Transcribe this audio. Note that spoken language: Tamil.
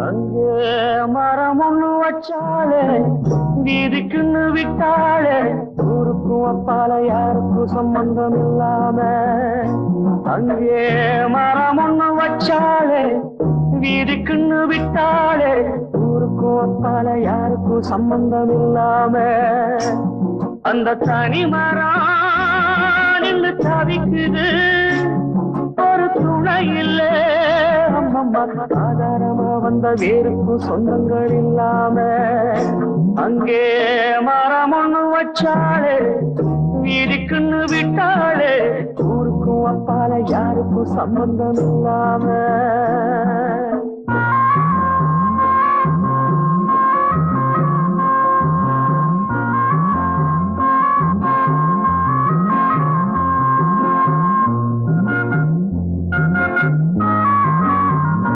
அங்கே மரம் ஒண்ணு வச்சாலே வீதிக்குன்னு விட்டாலே ஊருக்கும் அப்பால யாருக்கும் சம்பந்தம் இல்லாம அங்கே மரம் ஒண்ணு வச்சாலே வீதிக்குன்னு விட்டாலே ஊருக்கும் அப்பால யாருக்கும் சம்பந்தம் இல்லாம அந்த தனி மரம் நின்று தவிக்குது ஒரு துணை இல்லை ஆதாரமா வந்த வேருக்கும் சொந்தங்கள் இல்லாம அங்கே மரம் ஒண்ணு வச்சாலே வீதிக்குன்னு விட்டாலே ஊருக்கும் அப்பால யாருக்கும் சம்பந்தம் இல்லாம